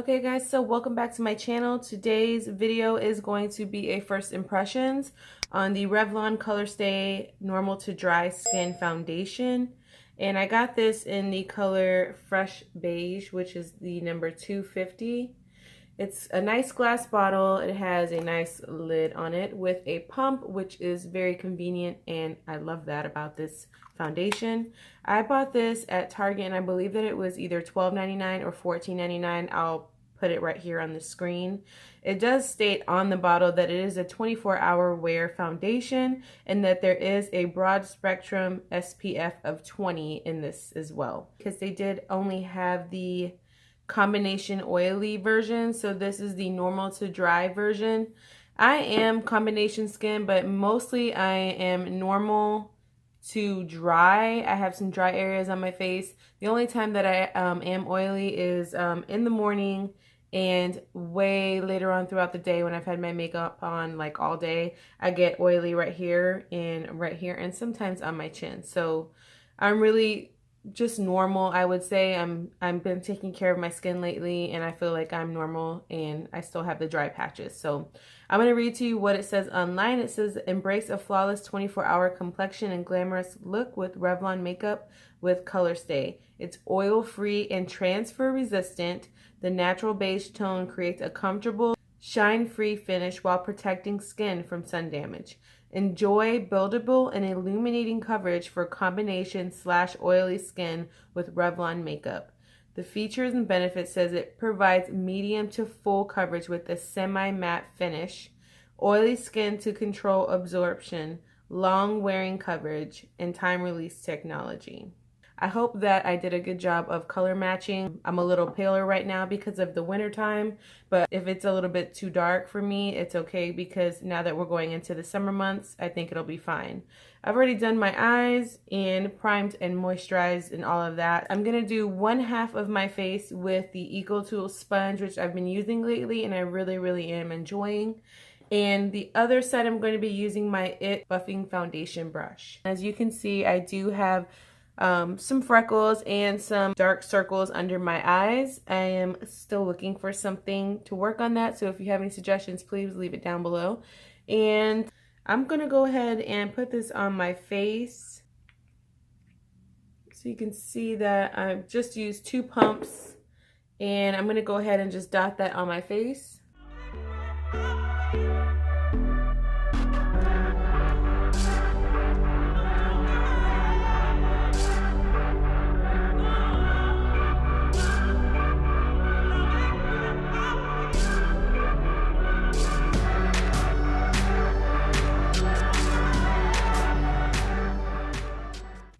Okay guys, so welcome back to my channel. Today's video is going to be a first impressions on the Revlon Colorstay Normal to Dry Skin Foundation. And I got this in the color Fresh Beige, which is the number 250. It's a nice glass bottle. It has a nice lid on it with a pump, which is very convenient, and I love that about this foundation. I bought this at Target, and I believe that it was either $12.99 or $14.99. I'll put it right here on the screen. It does state on the bottle that it is a 24-hour wear foundation and that there is a broad spectrum SPF of 20 in this as well, because they did only have the combination oily version, so this is the normal to dry version. I am combination skin, but mostly I am normal to dry. I have some dry areas on my face. The only time that I am oily is in the morning and way later on throughout the day when I've had my makeup on like all day. I get oily right here and sometimes on my chin. So I'm really just normal, I would say. I've been taking care of my skin lately, and I feel like I'm normal, and I still have the dry patches. So I'm going to read to you what it says online. It says, embrace a flawless 24-hour complexion and glamorous look with Revlon makeup with Colorstay. It's oil-free and transfer-resistant. The natural beige tone creates a comfortable, shine-free finish while protecting skin from sun damage. Enjoy buildable and illuminating coverage for combination/oily skin with Revlon makeup. The features and benefits says it provides medium to full coverage with a semi-matte finish, oily skin to control absorption, long wearing coverage, and time release technology. I hope that I did a good job of color matching. I'm a little paler right now because of the winter time, but if it's a little bit too dark for me, it's okay, because now that we're going into the summer months, I think it'll be fine. I've already done my eyes and primed and moisturized and all of that. I'm gonna do one half of my face with the EcoTool sponge, which I've been using lately and I really am enjoying. And the other side, I'm going to be using my IT Buffing Foundation brush. As you can see, I do have some freckles and some dark circles under my eyes. I am still looking for something to work on that, so if you have any suggestions, please leave it down below. And I'm gonna go ahead and put this on my face, so you can see that I've just used 2 pumps, and I'm gonna go ahead and just dot that on my face.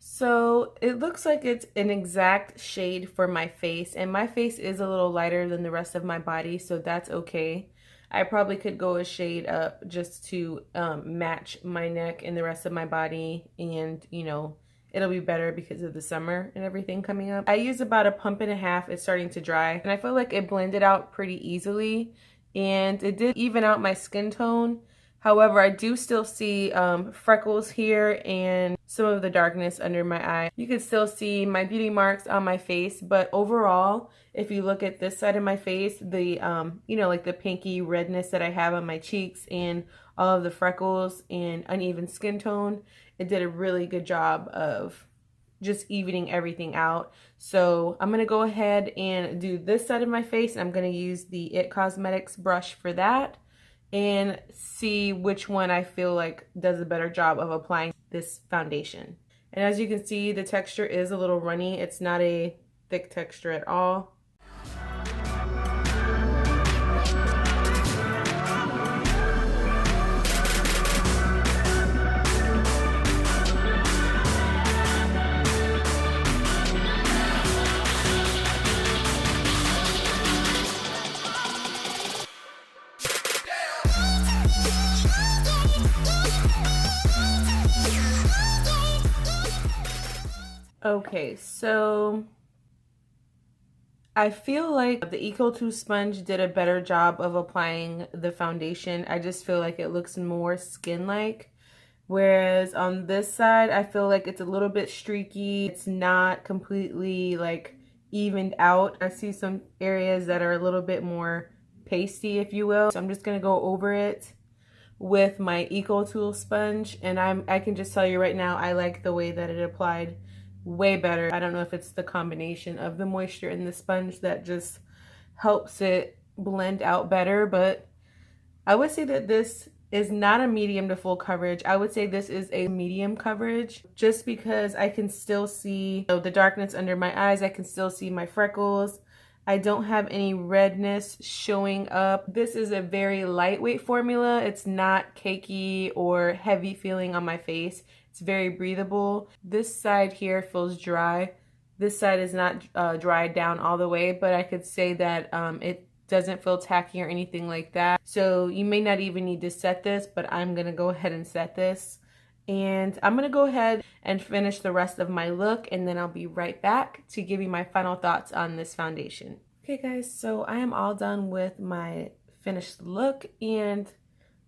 So it looks like it's an exact shade for my face, and my face is a little lighter than the rest of my body, so that's okay. I probably could go a shade up just to match my neck and the rest of my body, and you know, it'll be better because of the summer and everything coming up. I used about a pump and a half. It's starting to dry, and I feel like it blended out pretty easily, and it did even out my skin tone. However, I do still see freckles here and some of the darkness under my eye. You can still see my beauty marks on my face, but overall, if you look at this side of my face, the, you know, like the pinky redness that I have on my cheeks and all of the freckles and uneven skin tone, it did a really good job of just evening everything out. So I'm going to go ahead and do this side of my face. I'm going to use the IT Cosmetics brush for that, and see which one I feel like does a better job of applying this foundation. And as you can see, the texture is a little runny. It's not a thick texture at all. Okay, so I feel like the EcoTool sponge did a better job of applying the foundation. I just feel like it looks more skin-like. Whereas on this side, I feel like it's a little bit streaky. It's not completely like evened out. I see some areas that are a little bit more pasty, if you will. So I'm just gonna go over it with my Eco Tool sponge, and I can just tell you right now, I like the way that it applied way better. I don't know if it's the combination of the moisture in the sponge that just helps it blend out better, but I would say that this is not a medium to full coverage. I would say this is a medium coverage, just because I can still see the darkness under my eyes. I can still see my freckles. I don't have any redness showing up. This is a very lightweight formula. It's not cakey or heavy feeling on my face. It's very breathable. This side here feels dry. This side is not dried down all the way, but I could say that it doesn't feel tacky or anything like that. So you may not even need to set this, but I'm gonna go ahead and set this. And I'm gonna go ahead and finish the rest of my look, and then I'll be right back to give you my final thoughts on this foundation. Okay guys, so I am all done with my finished look, and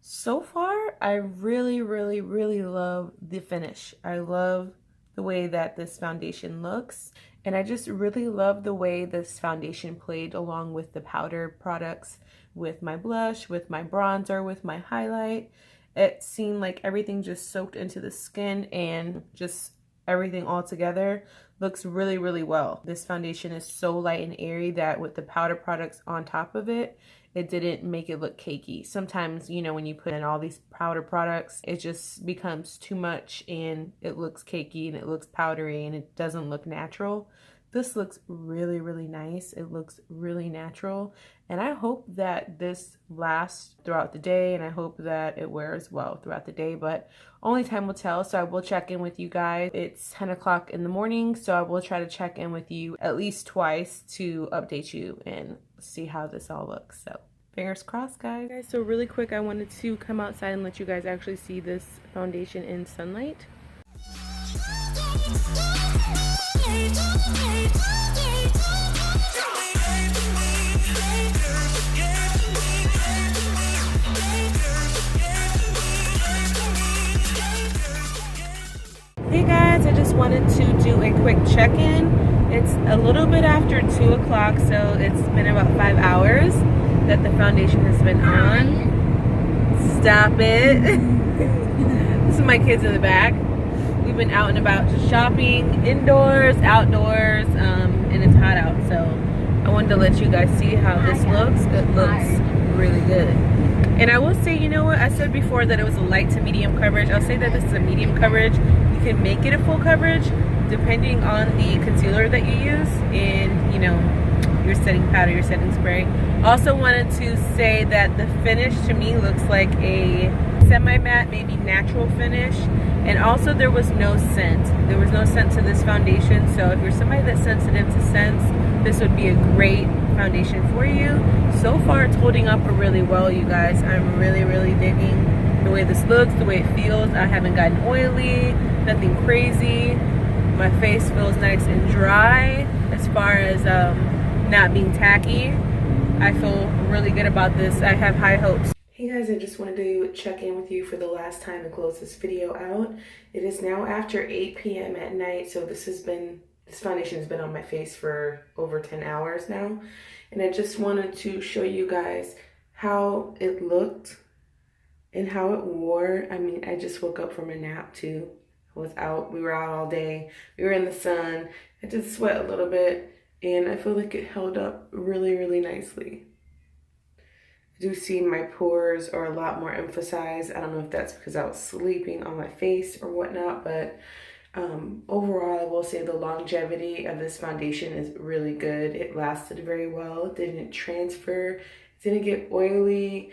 so far I really love the finish. I love the way that this foundation looks, and I just really love the way this foundation played along with the powder products, with my blush, with my bronzer, with my highlight. It seemed like everything just soaked into the skin, and just everything all together looks really well. This foundation is so light and airy that with the powder products on top of it, it didn't make it look cakey. Sometimes, you know, when you put in all these powder products, it just becomes too much and it looks cakey and it looks powdery and it doesn't look natural. This looks really nice. It looks really natural, and I hope that this lasts throughout the day, and I hope that it wears well throughout the day, but only time will tell. So I will check in with you guys. It's 10 o'clock in the morning, so I will try to check in with you at least twice to update you and see how this all looks. So fingers crossed, guys. So really quick, I wanted to come outside and let you guys actually see this foundation in sunlight. Hey guys, I just wanted to do a quick check-in. It's a little bit after 2 o'clock, so it's been about 5 hours that the foundation has been on. Stop it. This is my kids in the back. We've been out and about just shopping, indoors, outdoors, and it's hot out, so I wanted to let you guys see how this looks. It looks really good. And I will say, you know what, I said before that it was a light to medium coverage. I'll say that this is a medium coverage. You can make it a full coverage depending on the concealer that you use and, you know, your setting powder, your setting spray. Also wanted to say that the finish to me looks like a semi-matte, maybe natural finish. And also there was no scent. There was no scent to this foundation, so if you're somebody that's sensitive to scents, this would be a great foundation for you. So far it's holding up really well, you guys. I'm really digging the way this looks, the way it feels. I haven't gotten oily, nothing crazy. My face feels nice and dry as far as not being tacky. I feel really good about this. I have high hopes. Hey guys, I just wanted to check in with you for the last time and close this video out. It is now after 8 p.m. at night, so this foundation has been on my face for over 10 hours now. And I just wanted to show you guys how it looked and how it wore. I mean, I just woke up from a nap too. I was out, we were out all day. We were in the sun. I did sweat a little bit, and I feel like it held up really nicely. I do see my pores are a lot more emphasized. I don't know if that's because I was sleeping on my face or whatnot, but overall I will say the longevity of this foundation is really good. It lasted very well. It didn't transfer. It didn't get oily.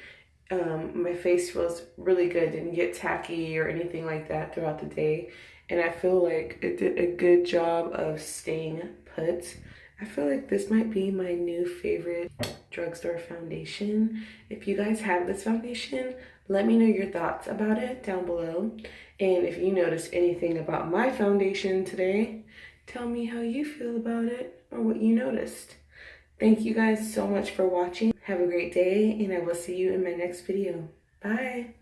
My face feels really good. Didn't get tacky or anything like that throughout the day. And I feel like it did a good job of staying put. I feel like this might be my new favorite drugstore foundation. If you guys have this foundation, let me know your thoughts about it down below. And if you noticed anything about my foundation today, tell me how you feel about it or what you noticed. Thank you guys so much for watching. Have a great day, and I will see you in my next video. Bye.